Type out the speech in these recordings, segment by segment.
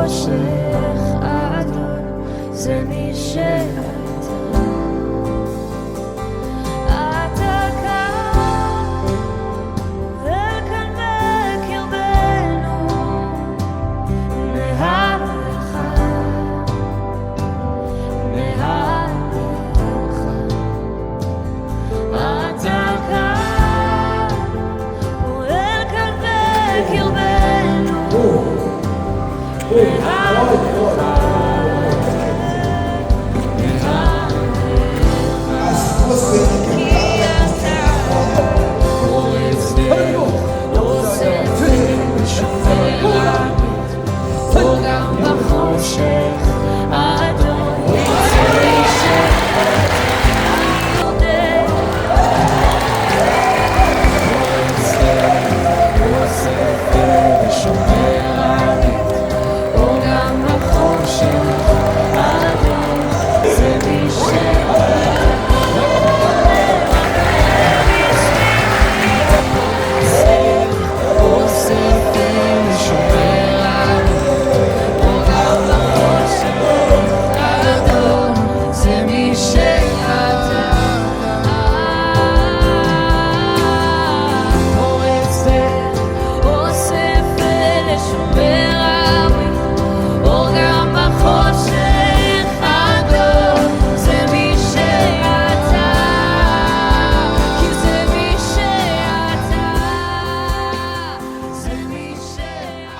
בחושך אדון זה מי שאתה. אתה כאן וכאן בקרבנו, נהלך אתה כאן פועל כאן בקרבנו,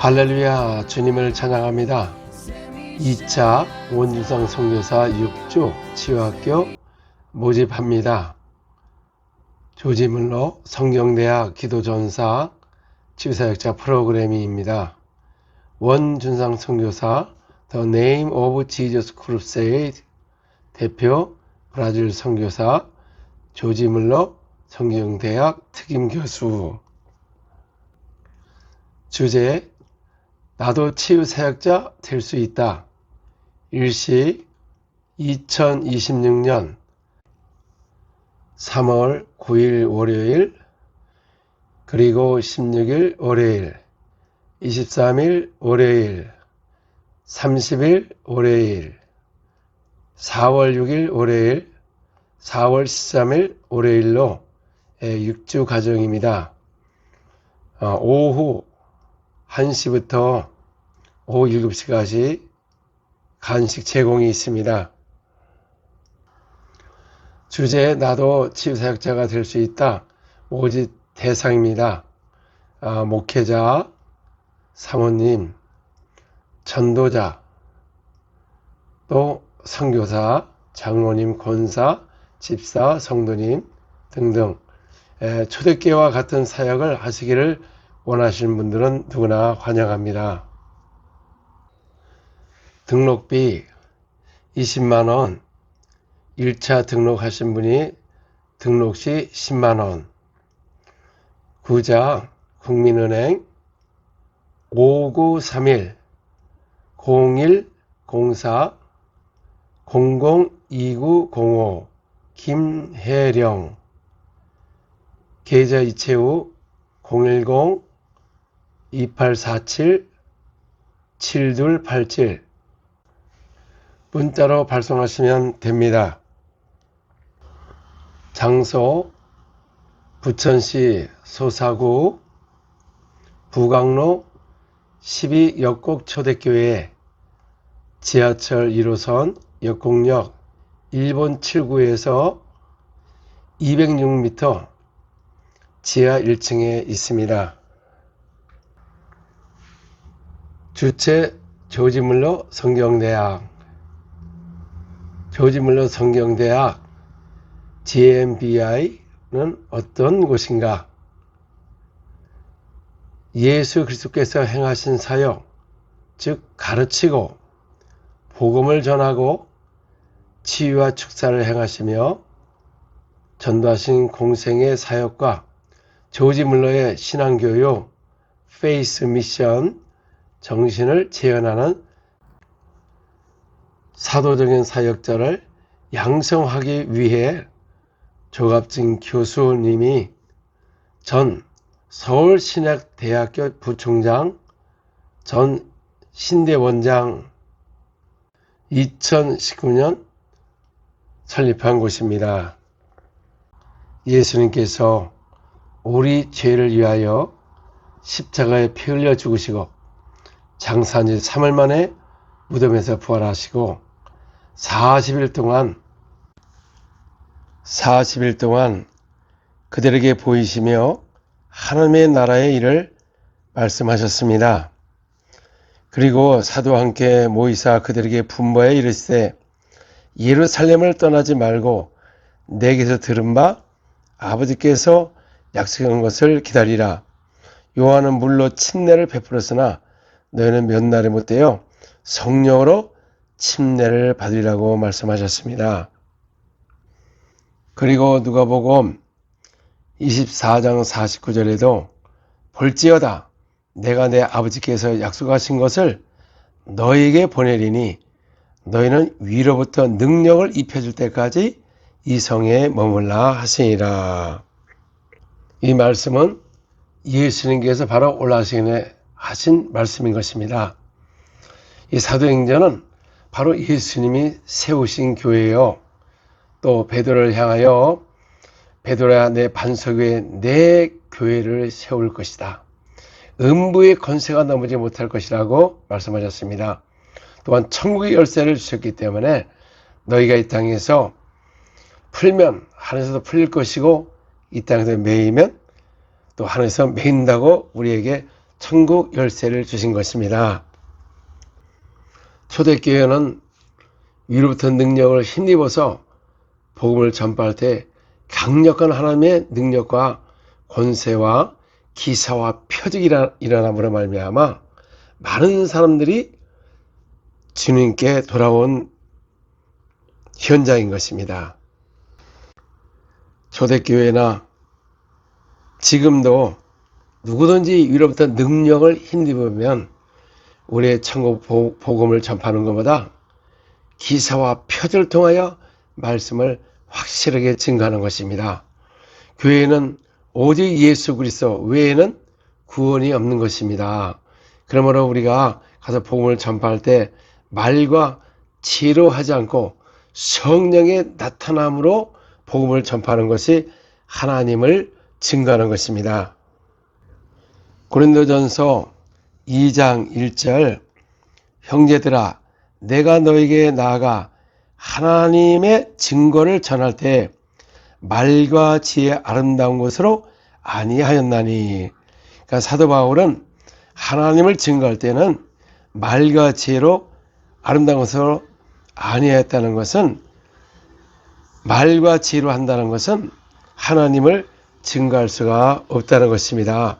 할렐루야, 주님을 찬양합니다. 2차 원주상 선교사 6주 치유학교 모집합니다. 조지 물러 성경대학 기도전사 치유사역자 프로그램입니다. 원준상 선교사 The Name of Jesus Crusade 대표 브라질 선교사 조지 물러 성경대학 특임교수. 주제 나도 치유사역자 될 수 있다. 일시 2026년 3월 9일 월요일, 그리고 16일 월요일, 23일 월요일, 30일 월요일, 4월 6일 월요일, 4월 13일 월요일로 6주 과정입니다. 오후 1시부터 오후 7시까지 간식 제공이 있습니다. 주제 나도 치유사역자가 될 수 있다. 모집 대상입니다. 목회자, 사모님, 전도자, 또 선교사, 장로님, 권사, 집사, 성도님 등등 초대교회와 같은 사역을 하시기를 원하시는 분들은 누구나 환영합니다. 등록비 20만원, 1차 등록하신 분이 등록 시 10만원, 구자 국민은행 5931-0104-002905 김혜령, 계좌 이체 후 010-2847-7287 문자로 발송하시면 됩니다. 장소 부천시 소사구 부강로 12 역곡 초대교회 지하철 1호선 역곡역 1번 7구에서 206m 지하 1층에 있습니다. 주최 조지 물러 성경대학. 조지 물러 성경대학 GMBI는 어떤 곳인가? 예수 그리스도께서 행하신 사역, 즉 가르치고 복음을 전하고 치유와 축사를 행하시며 전도하신 공생의 사역과 조지 물러의 신앙교육, 페이스 미션 정신을 재현하는 사도적인 사역자를 양성하기 위해 조갑진 교수님이 전 서울신약대학교 부총장, 전 신대원장 2019년 설립한 곳입니다. 예수님께서 우리 죄를 위하여 십자가에 피 흘려 죽으시고 장사한 지 3일 만에 무덤에서 부활하시고 40일 동안 그들에게 보이시며 하나님의 나라의 일을 말씀하셨습니다. 그리고 사도와 함께 모이사 그들에게 분부하여 이르시되 예루살렘을 떠나지 말고 내게서 들은 바 아버지께서 약속한 것을 기다리라. 요한은 물로 침례를 베풀었으나 너희는 몇 날에 못되어 성령으로 침례를 받으리라고 말씀하셨습니다. 그리고 누가복음 24장 49절에도 볼지어다 내가 내 아버지께서 약속하신 것을 너희에게 보내리니 너희는 위로부터 능력을 입혀줄 때까지 이 성에 머물라 하시니라. 이 말씀은 예수님께서 바로 올라가시기 전에 하신 말씀인 것입니다. 이 사도행전은 바로 예수님이 세우신 교회요. 또 베드로를 향하여 베드로야 내 반석 위에 내 교회를 세울 것이다. 음부의 권세가 넘어지 못할 것이라고 말씀하셨습니다. 또한 천국의 열쇠를 주셨기 때문에 너희가 이 땅에서 풀면 하늘에서도 풀릴 것이고 이 땅에서 매이면 또 하늘에서 매인다고 우리에게 천국 열쇠를 주신 것입니다. 초대교회는 위로부터 능력을 힘입어서 복음을 전파할 때 강력한 하나님의 능력과 권세와 기사와 표적이 일어남으로 말미암아 많은 사람들이 주님께 돌아온 현장인 것입니다. 초대교회나 지금도 누구든지 위로부터 능력을 힘입으면 우리의 천국 복음을 전파하는 것보다 기사와 표적을 통하여 말씀을 확실하게 증거하는 것입니다. 교회는 오직 예수 그리스도 외에는 구원이 없는 것입니다. 그러므로 우리가 가서 복음을 전파할 때 말과 지혜로 하지 않고 성령의 나타남으로 복음을 전파하는 것이 하나님을 증거하는 것입니다. 고린도전서 2장 1절 형제들아 내가 너에게 나아가 하나님의 증거를 전할 때 말과 지혜의 아름다운 것으로 아니하였나니. 그러니까 사도 바울은 하나님을 증거할 때는 말과 지혜로 아름다운 것으로 아니하였다는 것은 말과 지혜로 한다는 것은 하나님을 증거할 수가 없다는 것입니다.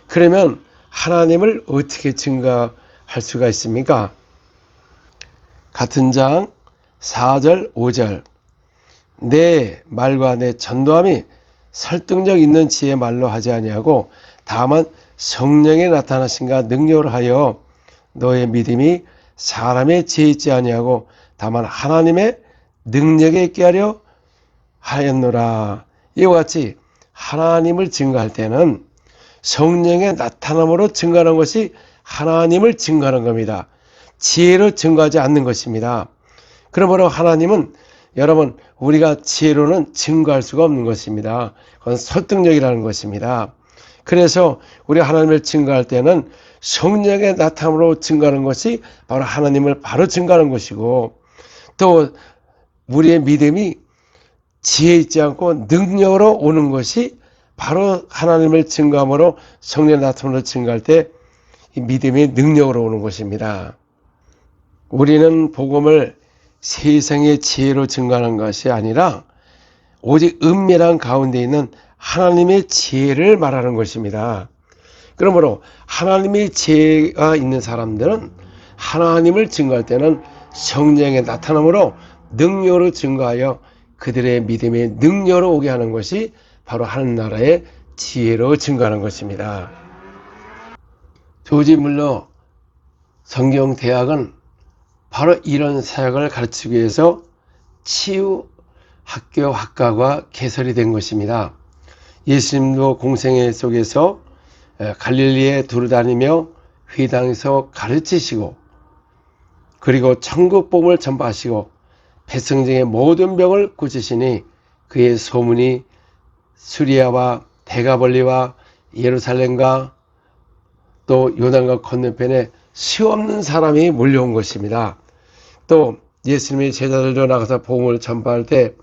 그러면 하나님을 어떻게 증거할 수가 있습니까? 같은 장 4절 5절 내 말과 내 전도함이 설득력 있는 지혜의 말로 하지 아니하고 다만 성령에 나타나신가 능력을 하여 너의 믿음이 사람의 지혜 있지 아니하고 다만 하나님의 능력에 있게 하려 하였노라. 이와 같이 하나님을 증거할 때는 성령의 나타남으로 증거하는 것이 하나님을 증거하는 겁니다. 지혜로 증거하지 않는 것입니다. 그러므로 하나님은 여러분 우리가 지혜로는 증거할 수가 없는 것입니다. 그건 설득력이라는 것입니다. 그래서 우리 하나님을 증거할 때는 성령의 나타남으로 증거하는 것이 바로 하나님을 바로 증거하는 것이고 또 우리의 믿음이 지혜 있지 않고 능력으로 오는 것이 바로 하나님을 증거함으로 성령의 나타남으로 증거할 때 이 믿음이 능력으로 오는 것입니다. 우리는 복음을 세상의 지혜로 증거하는 것이 아니라 오직 은밀한 가운데 있는 하나님의 지혜를 말하는 것입니다. 그러므로 하나님의 지혜가 있는 사람들은 하나님을 증거할 때는 성령의 나타남으로 능력으로 증거하여 그들의 믿음의 능력으로 오게 하는 것이 바로 하나님 나라의 지혜로 증거하는 것입니다. 조지 물러 성경대학은 바로 이런 사역을 가르치기 위해서 치유학교 학과가 개설이 된 것입니다. 예수님도 공생애 속에서 갈릴리에 두루다니며 회당에서 가르치시고 그리고 천국 복음을 전파하시고 백성 중의 모든 병을 고치시니 그의 소문이 수리아와 데가볼리와 예루살렘과 또 요단강 건너편에 수없는 사람이 몰려온 것입니다. 또 예수님이 제자들로 나가서 복음을 전파할 때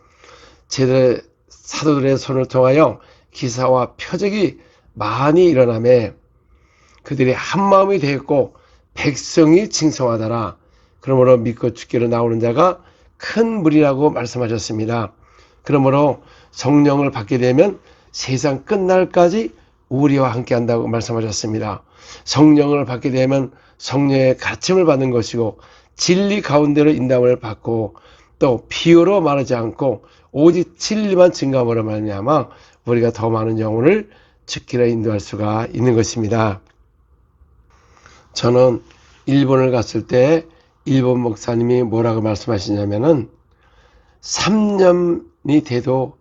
사도들의 손을 통하여 기사와 표적이 많이 일어나며 그들이 한마음이 되었고 백성이 칭송하더라. 그러므로 믿고 죽기로 나오는 자가 큰 무리라고 말씀하셨습니다. 그러므로 성령을 받게 되면 세상 끝날까지 우리와 함께 한다고 말씀하셨습니다. 성령을 받게 되면 성령의 가르침을 받는 것이고 진리 가운데로 인도함을 받고 또 비유로 말하지 않고 오직 진리만 증거함으로 말미암아 우리가 더 많은 영혼을 죽기로 인도할 수가 있는 것입니다. 저는 일본을 갔을 때 일본 목사님이 뭐라고 말씀하시냐면은 3년이 돼도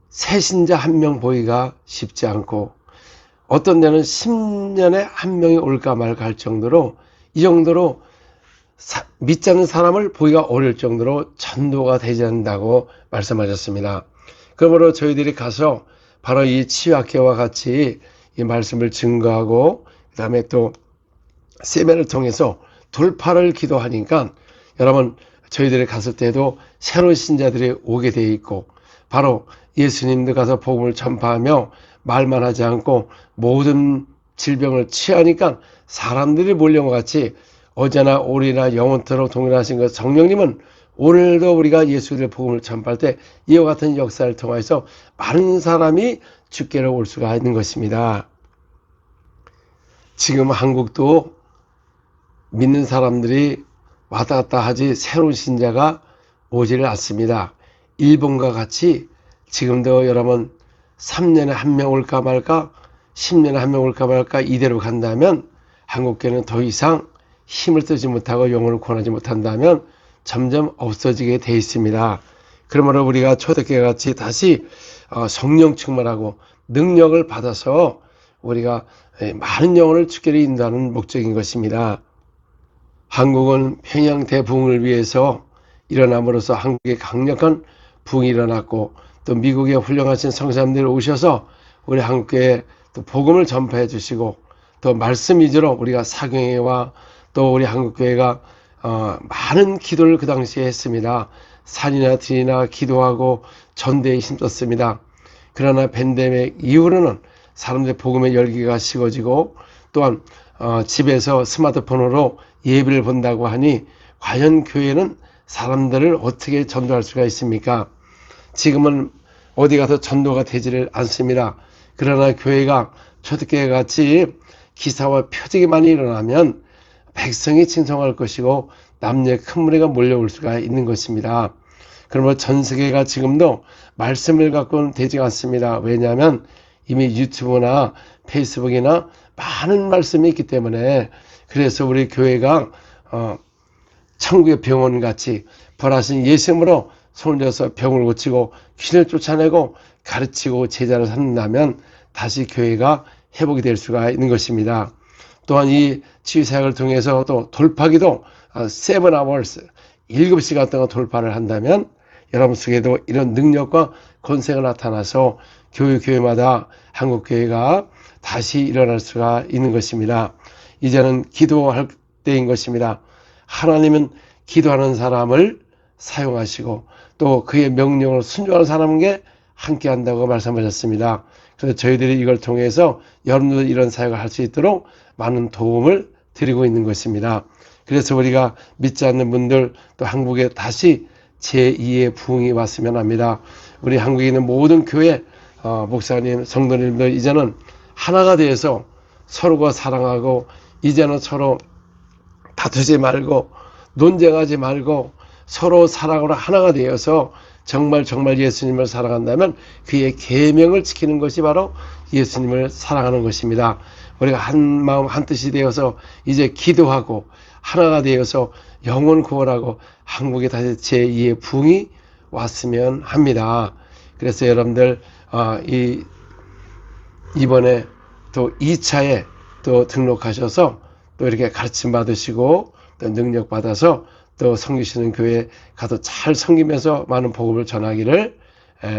새 신자 한 명 보기가 쉽지 않고 어떤 데는 10년에 한 명이 올까 말까 할 정도로 이 정도로 믿지 않는 사람을 보기가 어려울 정도로 전도가 되지 않는다고 말씀하셨습니다. 그러므로 저희들이 가서 바로 이 치유학회와 같이 이 말씀을 증거하고 그 다음에 또 세배를 통해서 돌파를 기도하니까 여러분 저희들이 갔을 때도 새로운 신자들이 오게 되어 있고 바로 예수님도 가서 복음을 전파하며 말만 하지 않고 모든 질병을 치유하니까 사람들이 몰려온 것 같이 어제나 오늘이나 영원토록 동일하신 것 성령님은 오늘도 우리가 예수의 복음을 전파할 때 이와 같은 역사를 통해서 많은 사람이 주께로 올 수가 있는 것입니다. 지금 한국도 믿는 사람들이 왔다 갔다 하지 새로운 신자가 오지를 않습니다. 일본과 같이 지금도 여러분 3년에 한 명 올까 말까 10년에 한 명 올까 말까 이대로 간다면 한국교회는 더 이상 힘을 쓰지 못하고 영혼을 구원하지 못한다면 점점 없어지게 돼 있습니다. 그러므로 우리가 초대교회 같이 다시 성령 충만하고 능력을 받아서 우리가 많은 영혼을 주께로 인도하는 목적인 것입니다. 한국은 평양 대부흥을 위해서 일어남으로써 한국에 강력한 부흥이 일어났고 또 미국에 훌륭하신 성사님들이 오셔서 우리 한국에 또 복음을 전파해 주시고 또 말씀 위주로 우리가 사경회와 또 우리 한국교회가 많은 기도를 그 당시에 했습니다. 산이나 들이나 기도하고 전대에 힘썼습니다. 그러나 팬데믹 이후로는 사람들의 복음의 열기가 식어지고 또한 집에서 스마트폰으로 예배를 본다고 하니 과연 교회는 사람들을 어떻게 전도할 수가 있습니까? 지금은 어디 가서 전도가 되지를 않습니다. 그러나 교회가 초대교회 같이 기사와 표적이 많이 일어나면 백성이 칭송할 것이고 남녀의 큰 무리가 몰려올 수가 있는 것입니다. 그러므로 전 세계가 지금도 말씀을 갖고는 되지 않습니다. 왜냐하면 이미 유튜브나 페이스북이나 많은 말씀이 있기 때문에 그래서 우리 교회가 천국의 병원같이 벌하신 예수님으로 손을 들어서 병을 고치고 귀신을 쫓아내고 가르치고 제자를 삼는다면 다시 교회가 회복이 될 수가 있는 것입니다. 또한 이 치유사역을 통해서 또 돌파기도 7 hours 7시간 동안 돌파를 한다면 여러분 속에도 이런 능력과 권세가 나타나서 교회마다 한국교회가 다시 일어날 수가 있는 것입니다. 이제는 기도할 때인 것입니다. 하나님은 기도하는 사람을 사용하시고 또 그의 명령을 순종하는 사람에게 함께 한다고 말씀하셨습니다. 그래서 저희들이 이걸 통해서 여러분도 이런 사역을 할 수 있도록 많은 도움을 드리고 있는 것입니다. 그래서 우리가 믿지 않는 분들 또 한국에 다시 제2의 부흥이 왔으면 합니다. 우리 한국에 있는 모든 교회 목사님, 성도님들 이제는 하나가 되어서 서로가 사랑하고 이제는 서로 다투지 말고 논쟁하지 말고 서로 사랑으로 하나가 되어서 정말 예수님을 사랑한다면 그의 계명을 지키는 것이 바로 예수님을 사랑하는 것입니다. 우리가 한 마음 한 뜻이 되어서 이제 기도하고 하나가 되어서 영혼 구원하고 한국에 다시 제2의 부흥이 왔으면 합니다. 그래서 여러분들 이번에 또 2차에 또 등록하셔서 또 이렇게 가르침 받으시고 또 능력 받아서 또 섬기시는 교회 가서 잘 섬기면서 많은 복음을 전하기를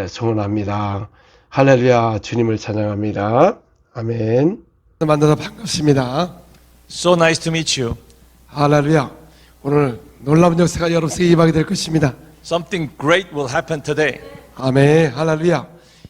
소원합니다. 할렐루야. 주님을 찬양합니다. 아멘. 만나서 반갑습니다. So nice to meet you. 할렐루야. 오늘 놀라운 역사가 여러분에게 임하게 될 것입니다. Something great will happen today. 아멘. 할렐루야.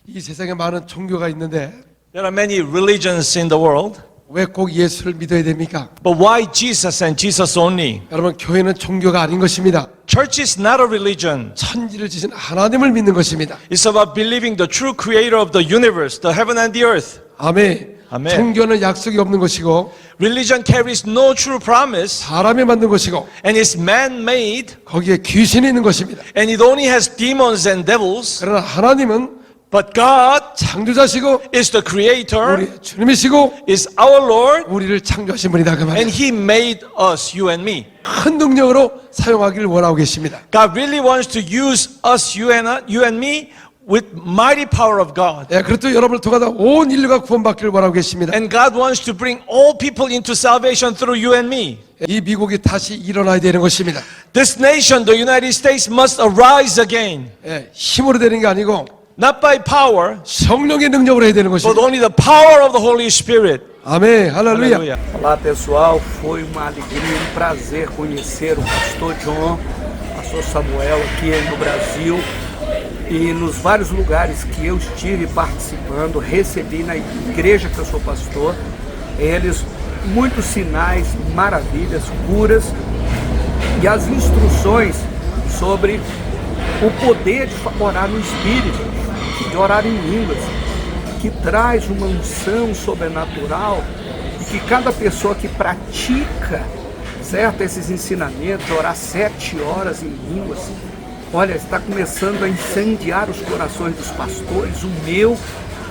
이 세상에 많은 종교가 있는데 There are many religions in the world, 왜 꼭 예수를 믿어야 됩니까? but why Jesus and Jesus only? 여러분, 교회는 종교가 아닌 것입니다. Church is not a religion. 천지를 지신 하나님을 믿는 것입니다. It's about believing the true creator of the universe, the heaven and the earth. 아멘. 아멘. 종교는 약속이 없는 것이고 Religion carries no true promise 사람이 만든 것이고 and is man-made 거기에 귀신이 있는 것입니다. and it only has demons and devils. 그러나 하나님은 But God 창조자시고 is the creator, 우리 주님이시고 is our Lord, 우리를 창조하신 분이다 그 and 말이에요. He made us, you and me. 큰 능력으로 사용하기를 원하고 계십니다. God really wants to use us, you and me, with mighty power of God. 예, 그렇도 여러분을 통하여 온 인류가 구원받기를 원하고 계십니다. And God wants to bring all people into salvation through you and me. 이 미국이 다시 일어나야 되는 것입니다. This nation, the United States, must arise again. 예, 힘으로 되는 게 아니고 Not by power, 성령의 능력으로 해야 되는 but 것입니다. only the power of the Holy Spirit. 아멘. 할렐루야. Hallelujah. Olá pessoal, foi uma alegria e um prazer conhecer o pastor John, pastor Samuel aqui no Brasil e nos vários lugares que eu estive participando, recebi na igreja que eu sou pastor, eles muitos sinais, maravilhas, curas e as instruções sobre o poder de orar no Espírito, de orar em línguas, que traz uma unção sobrenatural e que cada pessoa que pratica, certo, esses ensinamentos, orar 7 horas em línguas, olha, está começando a incendiar os corações dos pastores, o meu,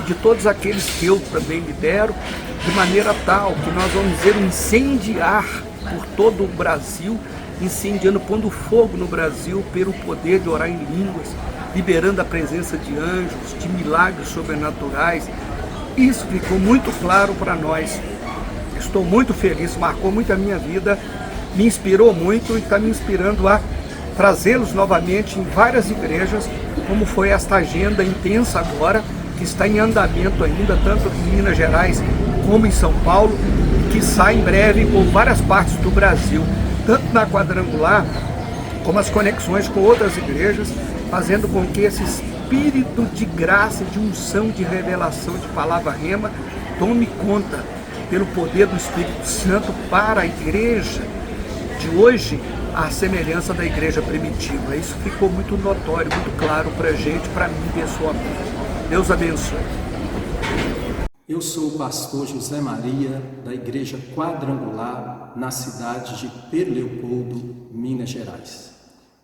de todos aqueles que eu também lidero, de maneira tal que nós vamos ver incendiar por todo o Brasil, incendiando, pondo fogo no Brasil pelo poder de orar em línguas, liberando a presença de anjos, de milagres sobrenaturais. Isso ficou muito claro para nós. Estou muito feliz, marcou muito a minha vida, me inspirou muito e está me inspirando a trazê-los novamente em várias igrejas, como foi esta agenda intensa agora, que está em andamento ainda, tanto em Minas Gerais como em São Paulo, que sai em breve por várias partes do Brasil, tanto na quadrangular, como as conexões com outras igrejas, fazendo com que esse espírito de graça, de unção, de revelação, de palavra rema, tome conta, pelo poder do Espírito Santo, para a igreja de hoje, a semelhança da igreja primitiva. Isso ficou muito notório, muito claro para a gente, para mim pessoalmente. Deus abençoe. Eu sou o pastor José Maria, da Igreja Quadrangular, na cidade de Pedro Leopoldo, Minas Gerais.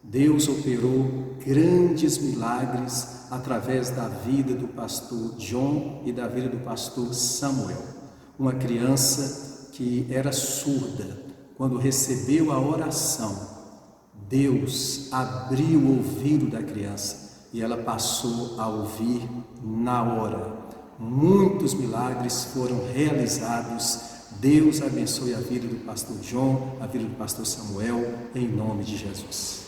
Deus operou grandes milagres através da vida do pastor John e da vida do pastor Samuel. Uma criança que era surda, quando recebeu a oração, Deus abriu o ouvido da criança e ela passou a ouvir na hora. Muitos milagres foram realizados. Deus abençoe a vida do pastor John, a vida do pastor Samuel, em nome de Jesus.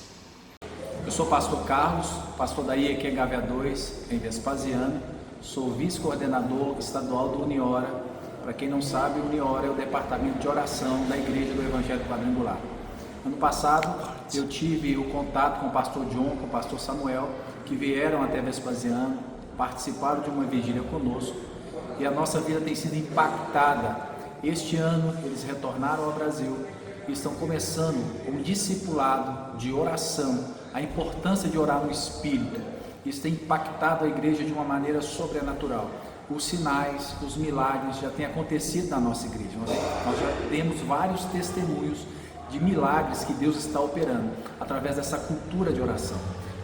Eu sou o pastor Carlos, pastor da IEQ Gávea 2, em Vespasiano. Sou vice-coordenador estadual do Uniora. Para quem não sabe, o Uniora é o departamento de oração da Igreja do Evangelho Quadrangular. Ano passado, eu tive o contato com o pastor John, com o pastor Samuel, que vieram até Vespasiano, participaram de uma vigília conosco, e a nossa vida tem sido impactada. Este ano, eles retornaram ao Brasil e estão começando um discipulado de oração, a importância de orar no Espírito. Isso tem impactado a igreja de uma maneira sobrenatural. Os sinais, os milagres já têm acontecido na nossa igreja. Nós já temos vários testemunhos de milagres que Deus está operando através dessa cultura de oração.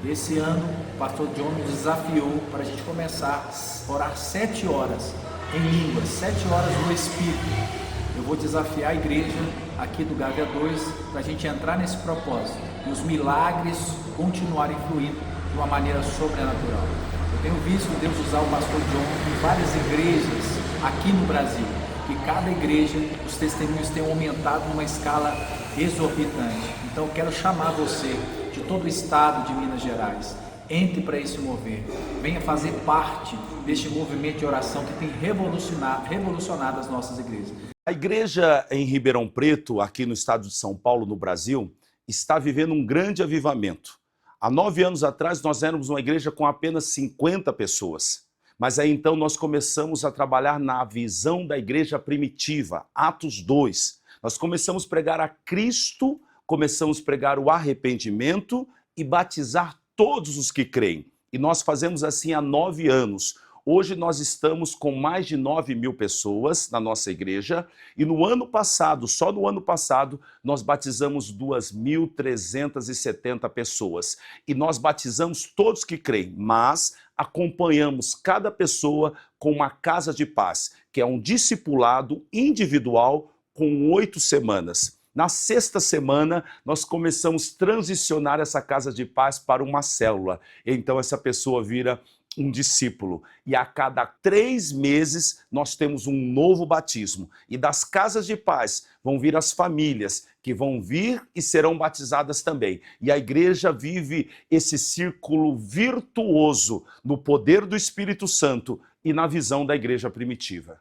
Esse ano, o pastor John nos desafiou para a gente começar a orar 7 horas em línguas, 7 horas no Espírito. Eu vou desafiar a igreja aqui do Gávea 2 para a gente entrar nesse propósito e os milagres continuarem fluindo de uma maneira sobrenatural. Eu tenho visto Deus usar o pastor John em várias igrejas aqui no Brasil. que cada igreja, os testemunhos têm aumentado numa escala exorbitante. Então eu quero chamar você de todo o estado de Minas Gerais, entre para esse mover, venha fazer parte deste movimento de oração que tem revolucionado as nossas igrejas. A igreja em Ribeirão Preto, aqui no estado de São Paulo, no Brasil, está vivendo um grande avivamento. Há 9 anos atrás, nós éramos uma igreja com apenas 50 pessoas. Mas aí então nós começamos a trabalhar na visão da igreja primitiva, Atos 2. Nós começamos a pregar a Cristo, começamos a pregar o arrependimento e batizar todos os que creem. E nós fazemos assim há 9 anos. Hoje nós estamos com mais de 9.000 pessoas na nossa igreja e no ano passado, só no ano passado, nós batizamos 2.370 pessoas. E nós batizamos todos que creem, mas acompanhamos cada pessoa com uma casa de paz, que é um discipulado individual com 8 semanas. Na 6ª semana, nós começamos a transicionar essa casa de paz para uma célula. Então essa pessoa vira um discípulo. E a cada 3 meses nós temos um novo batismo. E das casas de paz vão vir as famílias que vão vir e serão batizadas também. E a igreja vive esse círculo virtuoso no poder do Espírito Santo e na visão da igreja primitiva.